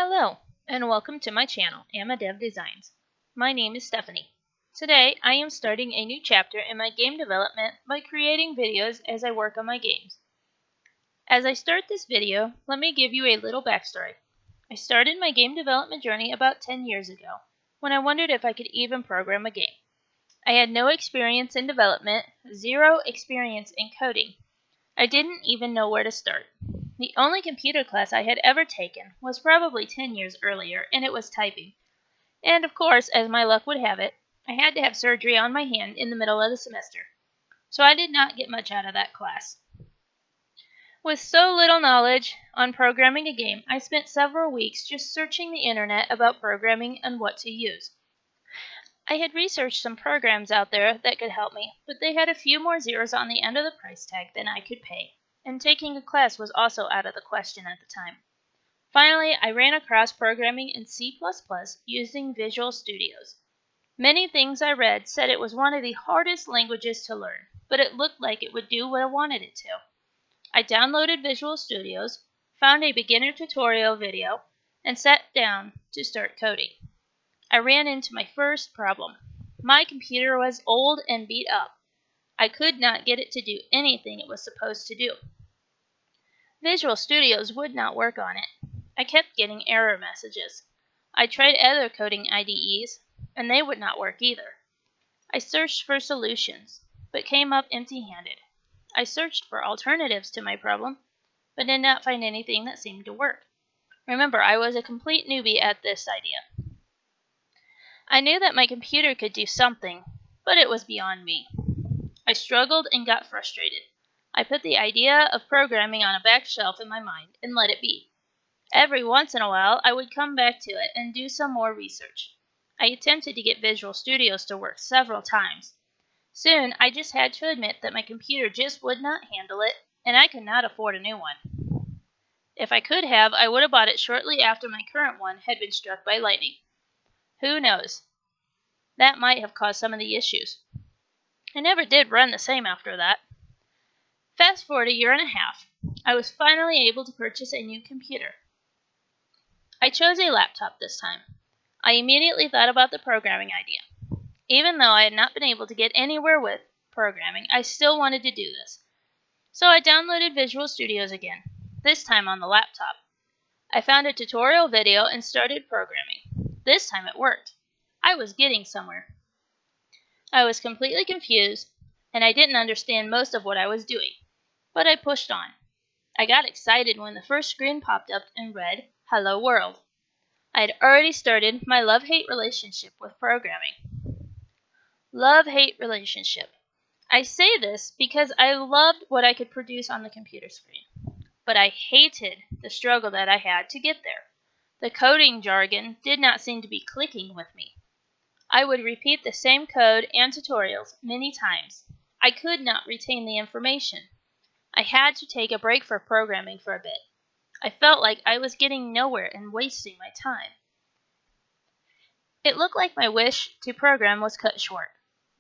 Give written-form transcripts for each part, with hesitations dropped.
Hello, and welcome to my channel, MDD Designs. My name is Stephanie. Today, I am starting a new chapter in my game development by creating videos as I work on my games. As I start this video, let me give you a little backstory. I started my game development journey about 10 years ago, when I wondered if I could even program a game. I had no experience in development, zero experience in coding. I didn't even know where to start. The only computer class I had ever taken was probably 10 years earlier, and it was typing. And of course, as my luck would have it, I had to have surgery on my hand in the middle of the semester. So I did not get much out of that class. With so little knowledge on programming a game, I spent several weeks just searching the internet about programming and what to use. I had researched some programs out there that could help me, but they had a few more zeros on the end of the price tag than I could pay, and taking a class was also out of the question at the time. Finally, I ran across programming in C++ using Visual Studios. Many things I read said it was one of the hardest languages to learn, but it looked like it would do what I wanted it to. I downloaded Visual Studios, found a beginner tutorial video, and sat down to start coding. I ran into my first problem. My computer was old and beat up. I could not get it to do anything it was supposed to do. Visual Studios would not work on it. I kept getting error messages. I tried other coding IDEs, and they would not work either. I searched for solutions, but came up empty-handed. I searched for alternatives to my problem, but did not find anything that seemed to work. Remember, I was a complete newbie at this idea. I knew that my computer could do something, but it was beyond me. I struggled and got frustrated. I put the idea of programming on a back shelf in my mind and let it be. Every once in a while, I would come back to it and do some more research. I attempted to get Visual Studios to work several times. Soon, I just had to admit that my computer just would not handle it, and I could not afford a new one. If I could have, I would have bought it shortly after my current one had been struck by lightning. Who knows? That might have caused some of the issues. I never did run the same after that. Fast forward a year and a half, I was finally able to purchase a new computer. I chose a laptop this time. I immediately thought about the programming idea. Even though I had not been able to get anywhere with programming, I still wanted to do this. So I downloaded Visual Studios again, this time on the laptop. I found a tutorial video and started programming. This time it worked. I was getting somewhere. I was completely confused, and I didn't understand most of what I was doing, but I pushed on. I got excited when the first screen popped up and read, "Hello World." I had already started my love-hate relationship with programming. Love-hate relationship. I say this because I loved what I could produce on the computer screen, but I hated the struggle that I had to get there. The coding jargon did not seem to be clicking with me. I would repeat the same code and tutorials many times. I could not retain the information. I had to take a break for programming for a bit. I felt like I was getting nowhere and wasting my time. It looked like my wish to program was cut short.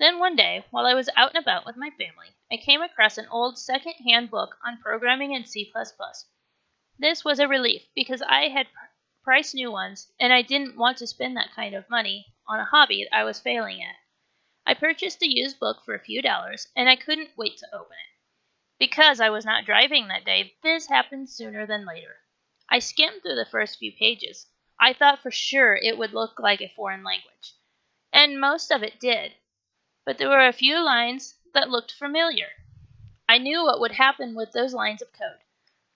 Then one day, while I was out and about with my family, I came across an old second-hand book on programming in C++. This was a relief because I had priced new ones, and I didn't want to spend that kind of money on a hobby I was failing at. I purchased a used book for a few dollars, and I couldn't wait to open it. Because I was not driving that day, this happened sooner than later. I skimmed through the first few pages. I thought for sure it would look like a foreign language, and most of it did. But there were a few lines that looked familiar. I knew what would happen with those lines of code.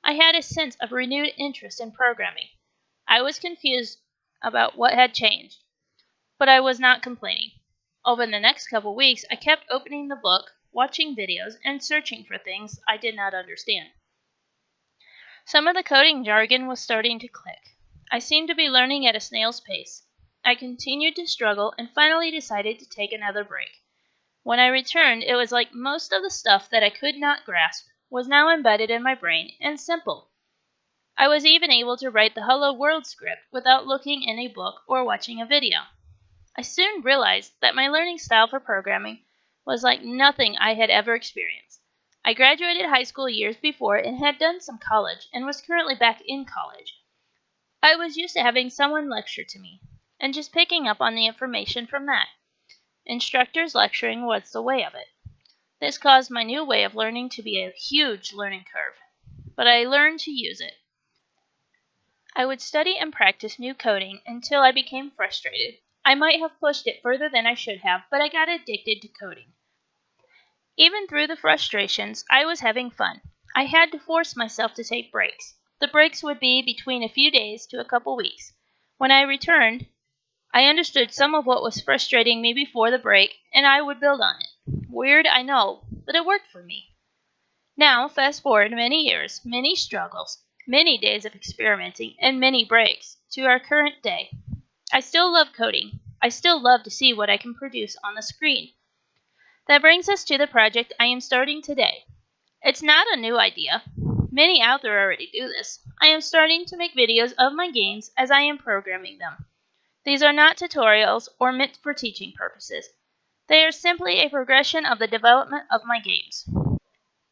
I had a sense of renewed interest in programming. I was confused about what had changed, but I was not complaining. Over the next couple weeks, I kept opening the book, watching videos, and searching for things I did not understand. Some of the coding jargon was starting to click. I seemed to be learning at a snail's pace. I continued to struggle and finally decided to take another break. When I returned, it was like most of the stuff that I could not grasp was now embedded in my brain and simple. I was even able to write the Hello World script without looking in a book or watching a video. I soon realized that my learning style for programming was like nothing I had ever experienced. I graduated high school years before and had done some college and was currently back in college. I was used to having someone lecture to me, and just picking up on the information from that. Instructors lecturing was the way of it. This caused my new way of learning to be a huge learning curve, but I learned to use it. I would study and practice new coding until I became frustrated. I might have pushed it further than I should have, but I got addicted to coding. Even through the frustrations, I was having fun. I had to force myself to take breaks. The breaks would be between a few days to a couple weeks. When I returned, I understood some of what was frustrating me before the break, and I would build on it. Weird, I know, but it worked for me. Now, fast forward many years, many struggles, many days of experimenting, and many breaks, to our current day. I still love coding. I still love to see what I can produce on the screen. That brings us to the project I am starting today. It's not a new idea. Many out there already do this. I am starting to make videos of my games as I am programming them. These are not tutorials or meant for teaching purposes. They are simply a progression of the development of my games.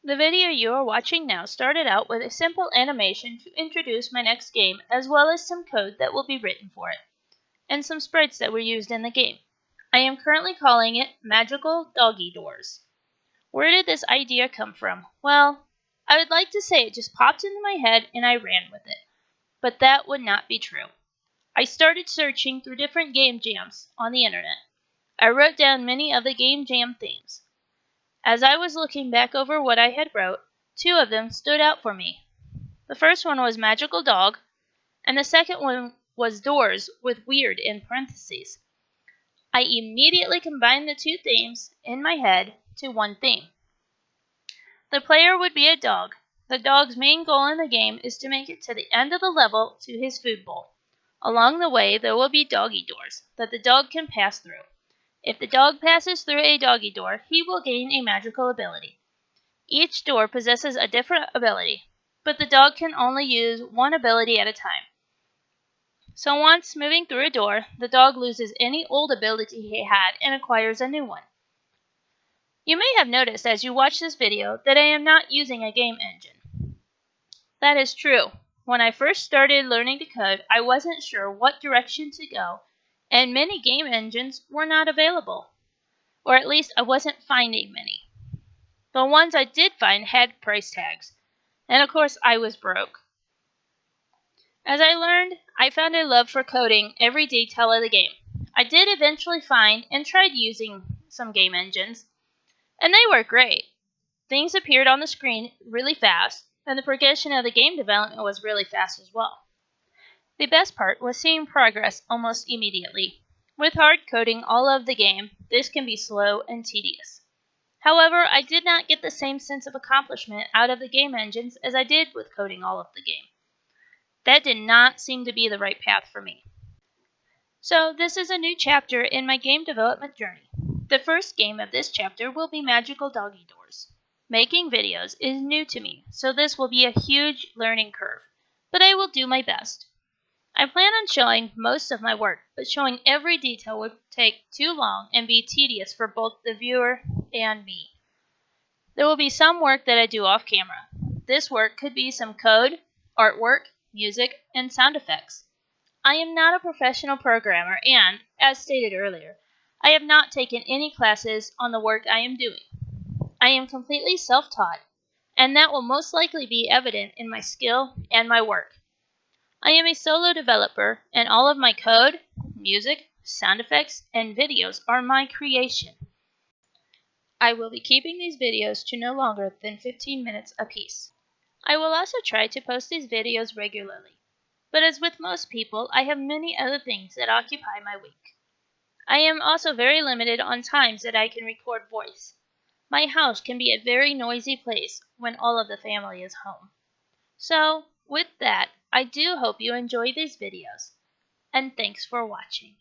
The video you are watching now started out with a simple animation to introduce my next game, as well as some code that will be written for it, and some sprites that were used in the game. I am currently calling it Magical Doggy Doors. Where did this idea come from? Well, I would like to say it just popped into my head and I ran with it, but that would not be true. I started searching through different game jams on the internet. I wrote down many of the game jam themes. As I was looking back over what I had wrote, two of them stood out for me. The first one was Magical Dog, and the second one was Doors with Weird in parentheses. I immediately combined the two themes in my head to one theme. The player would be a dog. The dog's main goal in the game is to make it to the end of the level to his food bowl. Along the way, there will be doggy doors that the dog can pass through. If the dog passes through a doggy door, he will gain a magical ability. Each door possesses a different ability, but the dog can only use one ability at a time. So once moving through a door, the dog loses any old ability he had and acquires a new one. You may have noticed as you watch this video that I am not using a game engine. That is true. When I first started learning to code, I wasn't sure what direction to go, and many game engines were not available. Or at least I wasn't finding many. The ones I did find had price tags, and of course I was broke. As I learned, I found a love for coding every detail of the game. I did eventually find and tried using some game engines, and they were great. Things appeared on the screen really fast, and the progression of the game development was really fast as well. The best part was seeing progress almost immediately. With hard coding all of the game, this can be slow and tedious. However, I did not get the same sense of accomplishment out of the game engines as I did with coding all of the game. That did not seem to be the right path for me. So this is a new chapter in my game development journey. The first game of this chapter will be Magical Doggy Doors. Making videos is new to me, so this will be a huge learning curve, but I will do my best. I plan on showing most of my work, but showing every detail would take too long and be tedious for both the viewer and me. There will be some work that I do off camera. This work could be some code, artwork, music, and sound effects. I am not a professional programmer and, as stated earlier, I have not taken any classes on the work I am doing. I am completely self-taught, and that will most likely be evident in my skill and my work. I am a solo developer, and all of my code, music, sound effects, and videos are my creation. I will be keeping these videos to no longer than 15 minutes apiece. I will also try to post these videos regularly. But as with most people, I have many other things that occupy my week. I am also very limited on times that I can record voice. My house can be a very noisy place when all of the family is home. So, with that, I do hope you enjoy these videos, and thanks for watching.